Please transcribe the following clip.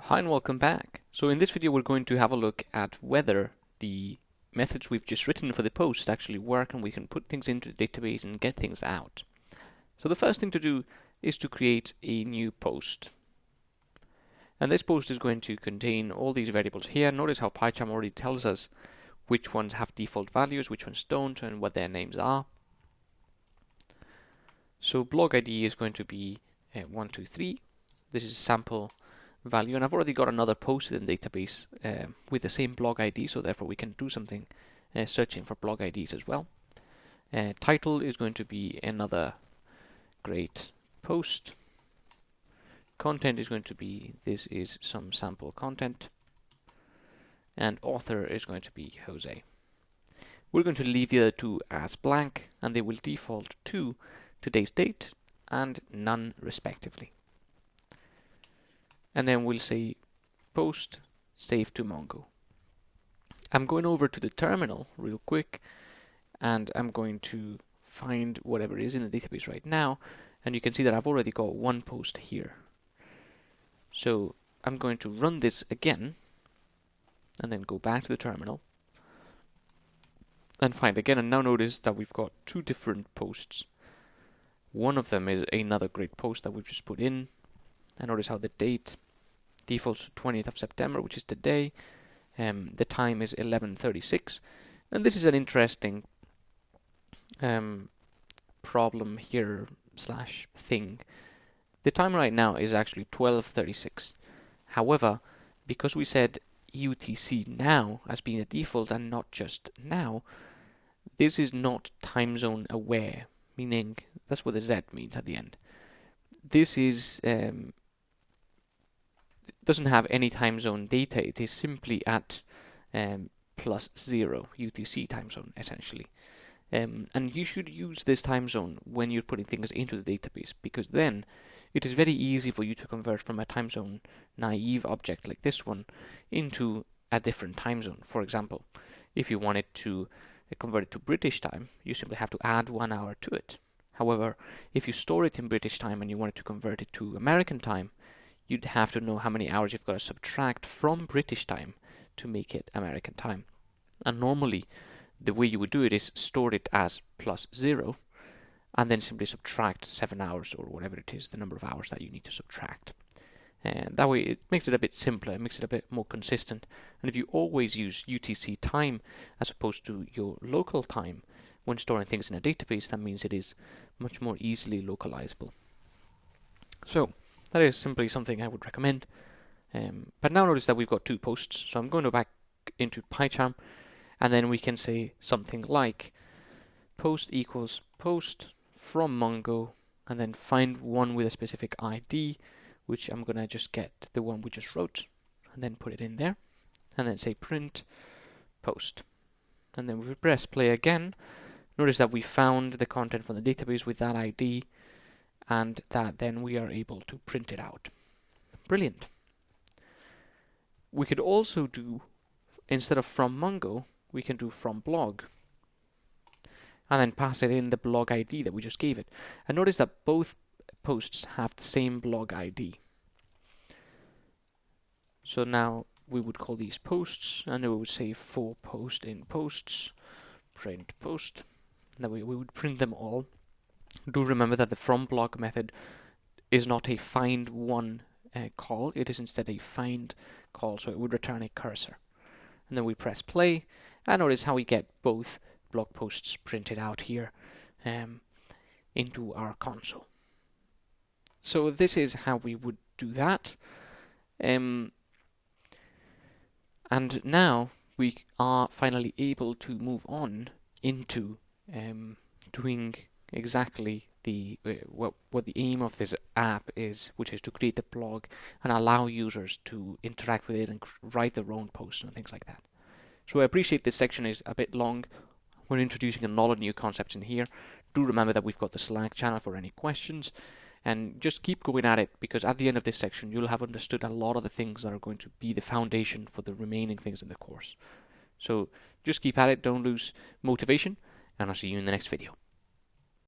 Hi and welcome back. So in this video we're going to have a look at whether the methods we've just written for the post actually work and we can put things into the database and get things out. So the first thing to do is to create a new post. And this post is going to contain all these variables here. Notice how PyCharm already tells us which ones have default values, which ones don't, and what their names are. So blog ID is going to be 123. This is sample value, and I've already got another post in the database with the same blog ID, so therefore we can do something searching for blog IDs as well. Title is going to be another great post. Content is going to be, this is some sample content, and author is going to be Jose. We're going to leave the other two as blank, and they will default to today's date and none respectively. And then we'll say post save to Mongo. I'm going over to the terminal real quick, and I'm going to find whatever is in the database right now, and you can see that I've already got one post here. So I'm going to run this again and then go back to the terminal and find again, and now notice that we've got two different posts. One of them is another great post that we've just put in, and notice how the date defaults to 20th of September, which is today. The time is 11:36, and this is an interesting problem here / thing. The time right now is actually 12:36. However, because we said UTC now as being a default and not just now, this is not time zone aware, meaning that's what the Z means at the end. This is doesn't have any time zone data. It is simply at +0 UTC time zone essentially. And you should use this time zone when you're putting things into the database, because then it is very easy for you to convert from a time zone naive object like this one into a different time zone. For example, if you wanted to convert it to British time, you simply have to add 1 hour to it. However, if you store it in British time and you wanted to convert it to American time, you'd have to know how many hours you've got to subtract from British time to make it American time. And normally, the way you would do it is store it as +0 and then simply subtract 7 hours or whatever it is, the number of hours that you need to subtract. And that way it makes it a bit simpler, it makes it a bit more consistent. And if you always use UTC time as opposed to your local time when storing things in a database, that means it is much more easily localizable. So that is simply something I would recommend. But now notice that we've got two posts, so I'm going to go back into PyCharm, and then we can say something like post equals post from Mongo, and then find one with a specific ID, which I'm going to just get the one we just wrote, and then put it in there, and then say print post. And then we press play again. Notice that we found the content from the database with that ID, and that then we are able to print it out. Brilliant. We could also do, instead of from Mongo, we can do from blog, and then pass it in the blog ID that we just gave it. And notice that both posts have the same blog ID. So now we would call these posts, and we would say for post in posts, print post. That way we would print them all. Do remember that the from blog method is not a find one call, it is instead a find call, so it would return a cursor. And then we press play, and notice how we get both blog posts printed out here into our console. So this is how we would do that. And now we are finally able to move on into doing exactly the what the aim of this app is, which is to create the blog and allow users to interact with it and write their own posts and things like that. So I appreciate this section is a bit long. We're introducing a lot of new concepts in here. Do remember that we've got the Slack channel for any questions, and just keep going at it, because at the end of this section you'll have understood a lot of the things that are going to be the foundation for the remaining things in the course. So just keep at it, don't lose motivation, and I'll see you in the next video.